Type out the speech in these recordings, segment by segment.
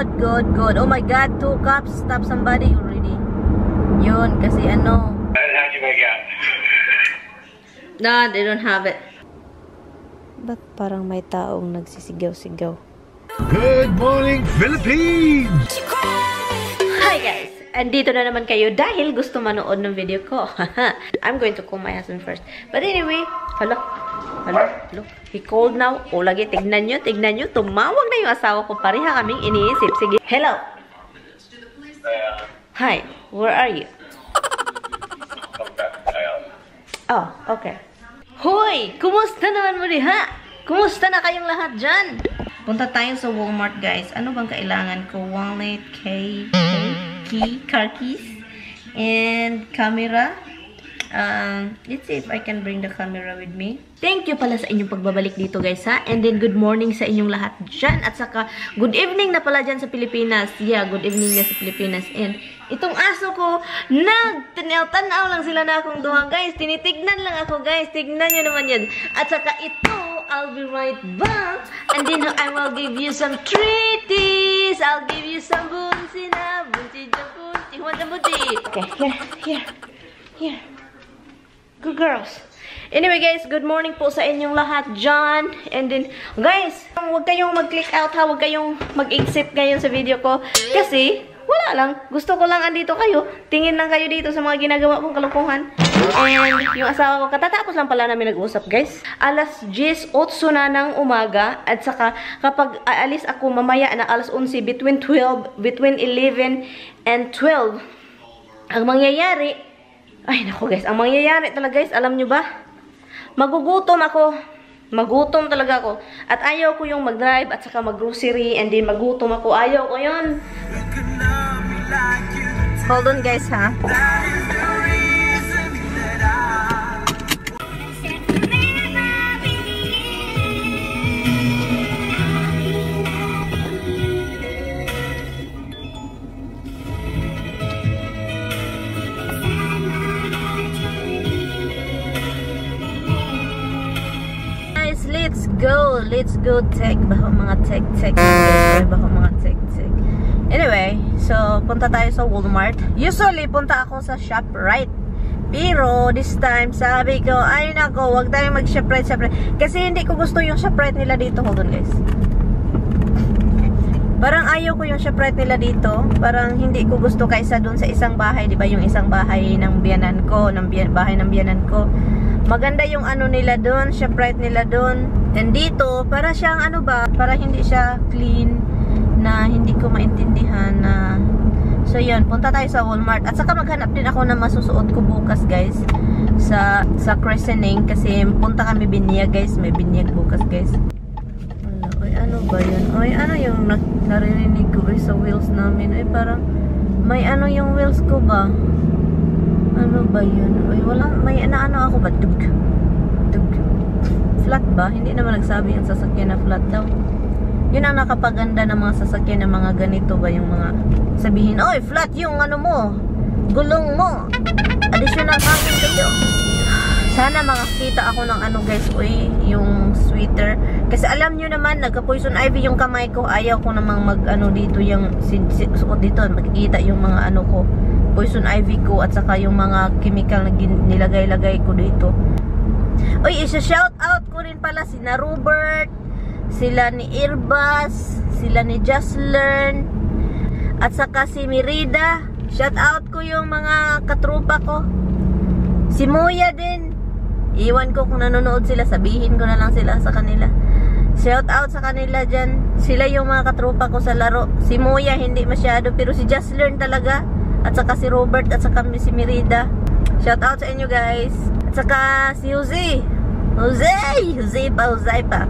good. Oh my God, 2 cups. Stop somebody already. Yun, kasi ano. How'd you make out? No, they don't have it. Ba't parang may taong nagsisigaw-sigaw? Good morning, Philippines! Hi guys! Andito na naman kayo dahil gusto manood ng video ko. I'm going to call my husband first. But anyway, hello. He called now. O lagi, tignan nyo. Tumawag na yung asawa ko. Pareha kaming iniisip. Sige, hello. Hi, where are you? Oh, okay. Hoy! Kumusta naman mo diha? Kumusta na kayong lahat dyan? Punta tayo sa Walmart, guys. Ano bang kailangan ko? Wallet, key, car keys, and camera. Let's see if I can bring the camera with me. Thank you pala sa inyong pagbabalik dito, guys, ha? And then, good morning sa inyong lahat dyan. At saka, good evening na pala dyan sa Pilipinas. Yeah, good evening na sa Pilipinas. And, itong aso ko, tanaw lang sila na akong duha, guys. Tinitignan lang ako, guys. Tignan nyo naman yan. At saka, ito, I'll be right back. And then, I will give you some treaties. I'll give you some bunsi na. Bunsi dyan, bunsi. Huwag na bunsi. Okay, here. Good girls. Anyway, guys, good morning po sa inyong lahat dyan. And then, guys, huwag kayong mag-click out, ha? Huwag kayong mag-exit ngayon sa video ko. Kasi, wala lang. Gusto ko lang andito kayo. Tingin lang kayo dito sa mga ginagawa kong kalukuhan. And yung asawa ko, katatapos lang pala namin nag-uusap, guys. Alas 10:08 na ng umaga. At saka, kapag aalis ako mamaya na alas 11, between 11 and 12, ang mangyayari, ay, naku guys, ang mangyayari talaga guys, alam nyo ba? Magugutom ako. Magutom talaga ako. At ayaw ko yung mag-drive at saka mag-grocery and then magutom ako. Ayaw ko yun. Hold on guys, ha? Let's go tech. Baka mga tech. Baka mga tech. Anyway, so punta tayo sa Walmart. Usually, punta ako sa ShopRite. Pero, this time, sabi ko, ay nako, wag tayong mag-ShopRite. Kasi hindi ko gusto yung ShopRite nila dito. Hold on, guys. Parang ayaw ko yung ShopRite nila dito. Parang hindi ko gusto kaysa dun sa isang bahay. Diba yung isang bahay ng biyanan ko, bahay ng biyanan ko. Maganda yung ano nila doon, ShopRite nila doon. And dito, para siyang ano ba, para hindi siya clean, na hindi ko maintindihan na. So yun, punta tayo sa Walmart. At saka maghanap din ako na masusuot ko bukas, guys. Sa christening, kasi punta kami binyag, guys. May binyag bukas, guys. Ay, ano ba yun? Ay, ano yung narinig ko sa wheels namin? Ay, parang may ano yung wheels ko ba? Ano ba yun? Ay, walang, may ano ako ba? Dug. Flat ba? Hindi naman nagsabi yung sasakyan na flat daw. Yun ang nakapaganda ng mga sasakyan na mga ganito ba yung mga sabihin, oy, flat yung ano mo, gulong mo, additional hangin kayo. Sana makakita ako ng ano guys, oy, yung sweater. Kasi alam nyo naman, nagka-poison ivy yung kamay ko. Ayaw ko namang mag ano dito yung suot dito, makikita yung mga ano ko, poison ivy ko at saka yung mga chemical na nilagay-lagay ko dito. Uy, isa-shout out ko rin pala sina Robert, sila ni Irbas, sila ni Jocelyn, at saka si Merida. Shout out ko yung mga katrupa ko. Si Moya din. Iwan ko kung nanonood sila, sabihin ko na lang sila sa kanila. Shout out sa kanila dyan. Sila yung mga katrupa ko sa laro. Si Moya hindi masyado, pero si Jocelyn talaga. At saka si Robert, at saka si Merida. Shout out sa inyo guys. At saka si Jose pa.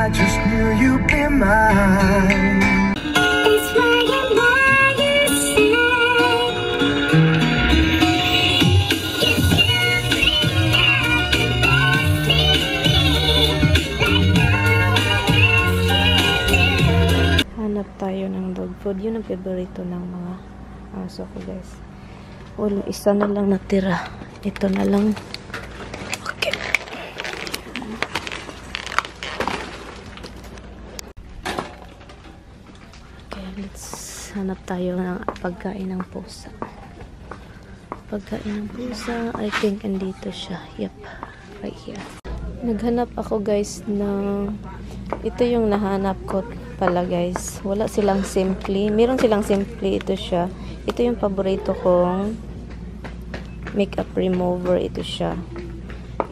I just knew you'd be mine. It's like you say favorito ng mga aso ko, guys. Wala, isa na lang natira. Ito na lang. Okay. Okay, let's hanap tayo ng pagkain ng pusa. Pagkain ng pusa, I think andito siya. Yep, right here. Naghanap ako, guys, ng ito yung nahanap ko pala, guys. Wala silang Simply. Meron silang Simply. Ito siya. Ito yung paborito kong makeup remover. Ito siya.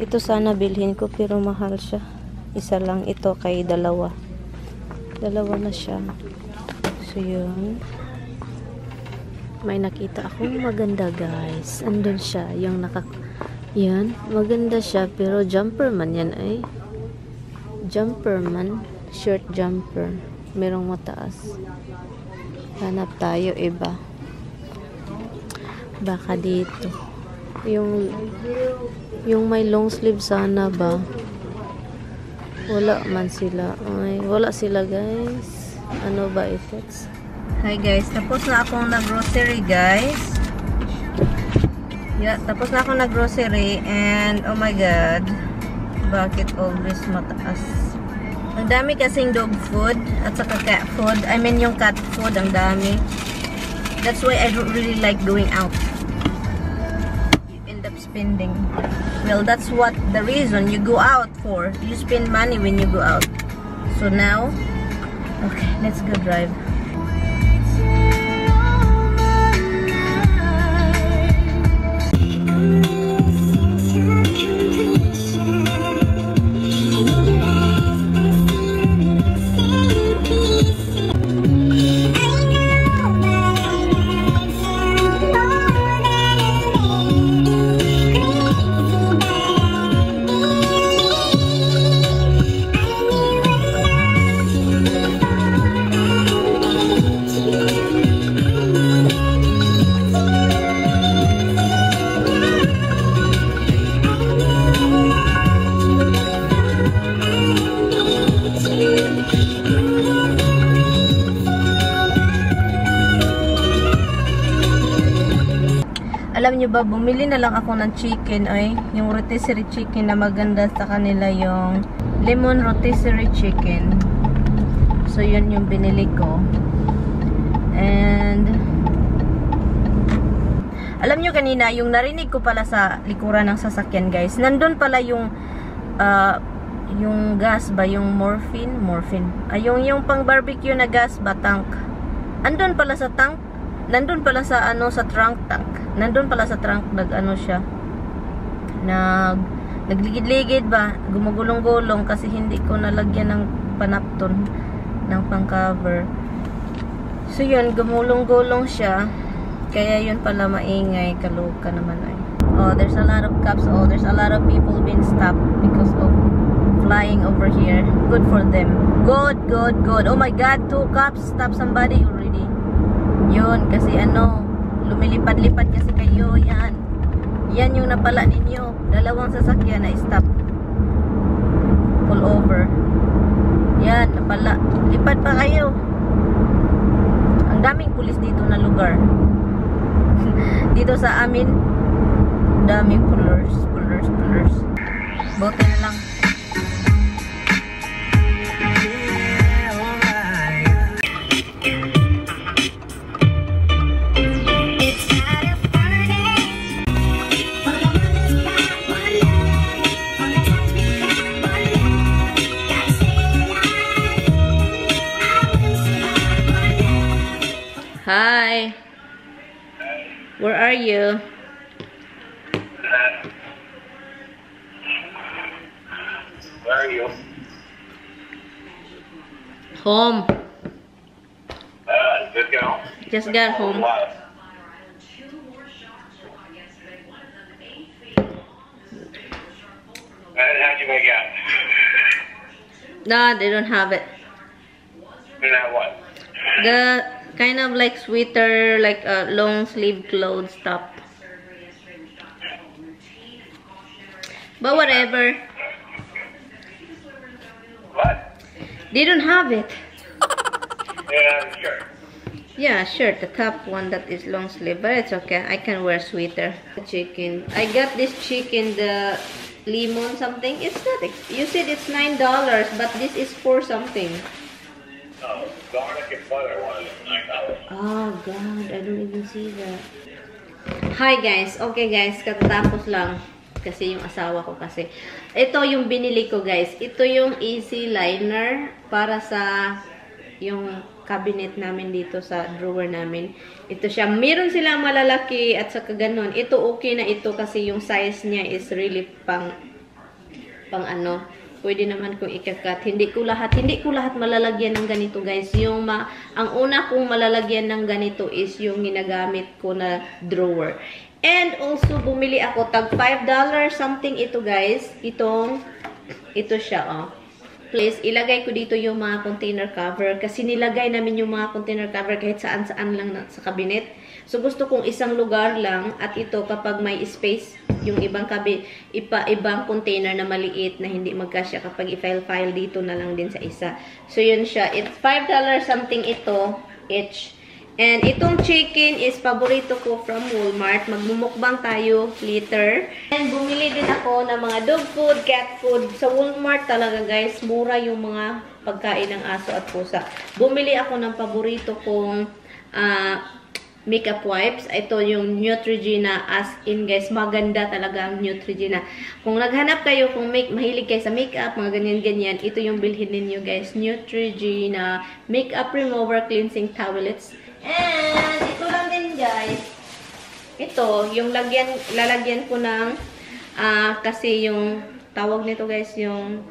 Ito sana bilhin ko pero mahal siya. Isa lang ito kay dalawa. Dalawa na siya. So yun. May nakita akong maganda, guys. Andun siya. Yung yan. Maganda siya pero jumper man yan ay. Jumper man. Short jumper. Merong mataas. Hanap tayo iba. Baka dito. Yung may long sleeve sana ba? Wala man sila. Ay, wala sila, guys. Ano ba ito? Hi, guys. Tapos na akong nag-grocery, guys. Yeah, tapos na akong nag-grocery and oh my god. Bakit always mataas? Ang dami kasing dog food at saka cat food. I mean yung cat food, ang dami. That's why I don't really like going out. You end up spending. Well, that's what the reason you go out for. You spend money when you go out. So now, okay, let's go drive. Alam nyo ba, bumili na lang ako ng chicken, ay yung rotisserie chicken na maganda sa kanila, yung lemon rotisserie chicken. So yun yung binili ko. And alam nyo kanina, yung narinig ko pala sa likuran ng sasakyan, guys, nandun pala yung gas ba, yung morphine ay yung pang barbecue na gas ba, tank. Andun pala sa tank. Nandun pala sa sa trunk tank. Nandun pala sa trunk, siya. Nagligid-ligid ba, gumugulong-gulong kasi hindi ko nalagyan ng panapton ng pang-cover. So yun, gumulong-gulong siya. Kaya yun pala maingay, kaluka naman ay. Oh, there's a lot of cops. Oh, there's a lot of people being stopped because of flying over here. Good for them. Good, good, good. Oh my God, 2 cops stop somebody already. Yun, kasi lumilipad-lipad kasi kayo. Yan yung napala ninyo. 2 sasakyan na stop. Pull over. Yan, napala. Lipad pa kayo. Ang daming pulis dito na lugar. Dito sa amin, daming pullers. Bote na lang. Hi. Where are you? Where are you? Home. Just get home? Just got home. Wow. How'd you make out? No, they don't have it. You know what? The kind of like sweater, like a long sleeve clothes top. But whatever. What? They don't have it. Yeah, sure. Yeah, shirt, the top one that is long sleeve, but it's okay. I can wear sweater. The chicken. I got this chicken, the lemon something. It's not. You said it's $9, but this is for something. Oh, garlic and butter one is $9. Oh God, I don't even see that. Hi guys. Okay guys, katatapos lang. Kasi yung asawa ko kasi. Ito yung binili ko guys. Ito yung easy liner para sa yung cabinet namin dito sa drawer namin. Ito siya. Meron silang malalaki at saka ganun. Ito okay na ito kasi yung size niya is really pang ano. Pwede naman kung ikakat. Hindi ko lahat malalagyan ng ganito guys. Ang una kong malalagyan ng ganito is yung ginagamit ko na drawer. And also, bumili ako tag $5 something ito guys. Ito siya, oh. Please, ilagay ko dito yung mga container cover. Kasi nilagay namin yung mga container cover kahit saan-saan lang sa cabinet. So, gusto kong isang lugar lang. At ito, kapag may space, yung ibang container na maliit na hindi magkasya kapag i-file dito na lang din sa isa. So, yun siya. It's $5 something ito each. And itong chicken is paborito ko from Walmart. Magmumukbang tayo later. And bumili din ako ng mga dog food, cat food. Sa Walmart talaga guys, mura yung mga pagkain ng aso at pusa. Bumili ako ng paborito kong makeup wipes. Ito yung Neutrogena, as in guys, maganda talaga ang Neutrogena. Kung naghanap kayo, kung mahilig kayo sa makeup, mga ganyan-ganyan, ito yung bilhin ninyo guys. Neutrogena Makeup Remover Cleansing Towelettes. And ito lang din guys. Ito, yung lalagyan ko ng kasi yung tawag nito guys, yung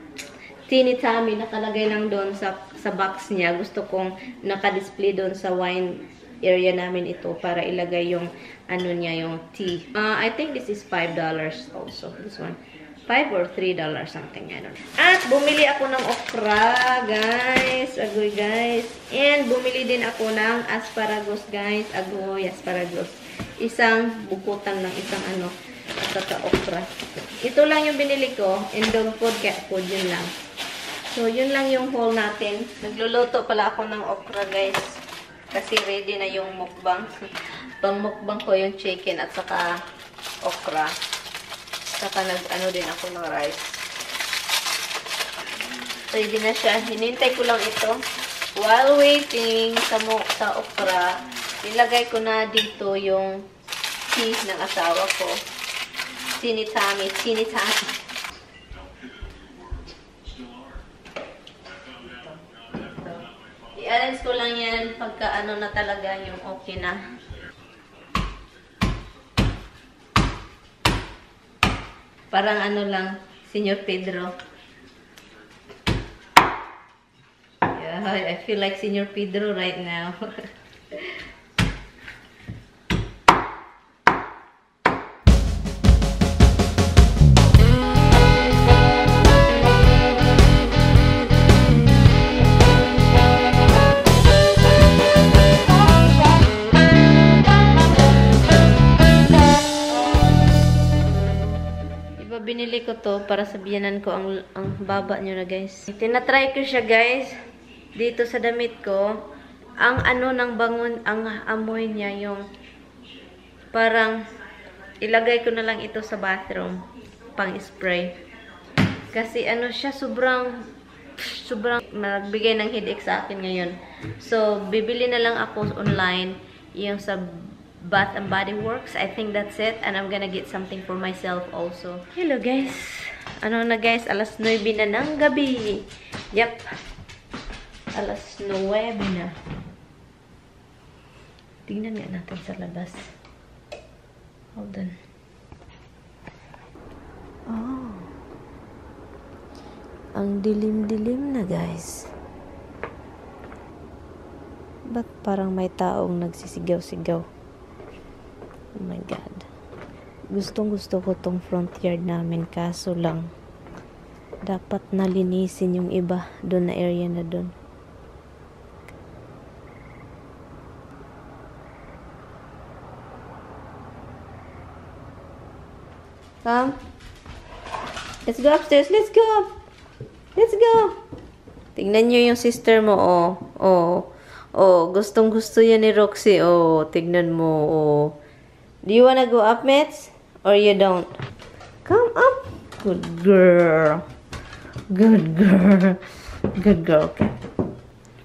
teeny tummy nakalagay lang doon sa box niya. Gusto kong naka-display doon sa wine area namin ito para ilagay yung ano niya, yung tea. I think this is $5 also. This one. $5 or $3 something, I don't know. At bumili ako ng okra, guys. Agoy, guys. And bumili din ako ng asparagus, guys. Agoy, asparagus. Isang bukutan lang, isang ano, at saka okra. Ito lang yung binili ko. And dog food, cat food, yun lang. So, yun lang yung haul natin. Nagluluto pala ako ng okra, guys. Kasi ready na yung mukbang. Pang mukbang ko yung chicken at saka okra. Saka nag-ano din ako ng rice. Ready na siya. Hinintay ko lang ito. While waiting sa okra, nilagay ko na dito yung tea ng asawa ko. Sinitami. I-arrange ko lang yan pagka ano na talaga yung okay na. Parang ano lang, Senyor Pedro. Yeah, I feel like Senyor Pedro right now. Binili ko to para sabihanan ko ang baba nyo na guys. Tinatry ko siya guys dito sa damit ko. Ang ano ng bangon, ang amoy niya yung parang ilagay ko na lang ito sa bathroom pang spray. Kasi ano siya sobrang nagbigay ng headache sa akin ngayon. So bibili na lang ako online yung sa Bath and Body Works. I think that's it. And I'm gonna get something for myself also. Hello guys. Ano na guys? Alas 9 na ng gabi. Yep. Alas 9 na. Tingnan nga natin sa labas. Hold on. Oh. Ang dilim-dilim na guys. Ba't parang may taong nagsisigaw-sigaw? Oh my God. Gustong-gusto ko tong front yard namin. Kaso lang, dapat nalinisin yung iba doon na area na doon. Come. Let's go upstairs. Let's go. Let's go. Tingnan nyo yung sister mo. Oh. Oh, gustong-gusto yan ni Roxy. Oh, tignan mo. Oh. Do you wanna go up, Mets? Or you don't? Come up. Good girl. Good girl. Good girl. Okay.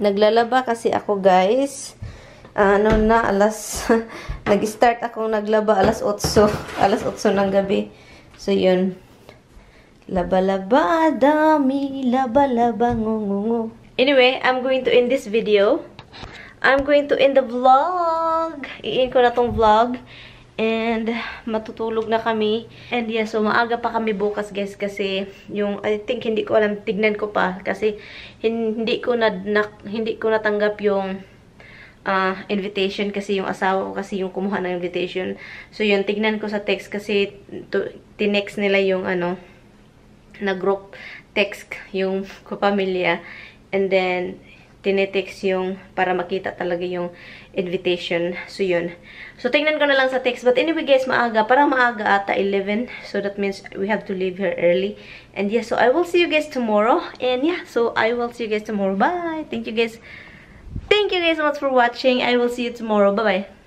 Naglalaba kasi ako, guys. Ano na, nag-start akong naglaba alas 8. Alas 8 ng gabi. So, yun. Laba-laba, dami. Laba-laba, ngungungu. Anyway, I'm going to end this video. I'm going to end the vlog. I-end ko na tong vlog. And, matutulog na kami. And yeah, so maaga pa kami bukas, guys. Kasi, yung, I think, hindi ko alam, tignan ko pa. Kasi, hindi ko natanggap yung invitation. Kasi yung asawa ko kasi yung kumuha ng invitation. So, yun, tignan ko sa text. Kasi, tinext nila yung, na group text yung kapamilya. And then, tinetext yung para makita talaga yung invitation. So, yun. So, tingnan ko na lang sa text. But anyway, guys, maaga. Parang maaga ata, 11. So, that means we have to leave here early. And yeah, so I will see you guys tomorrow. And yeah, so I will see you guys tomorrow. Bye! Thank you guys. Thank you guys so much for watching. I will see you tomorrow. Bye-bye.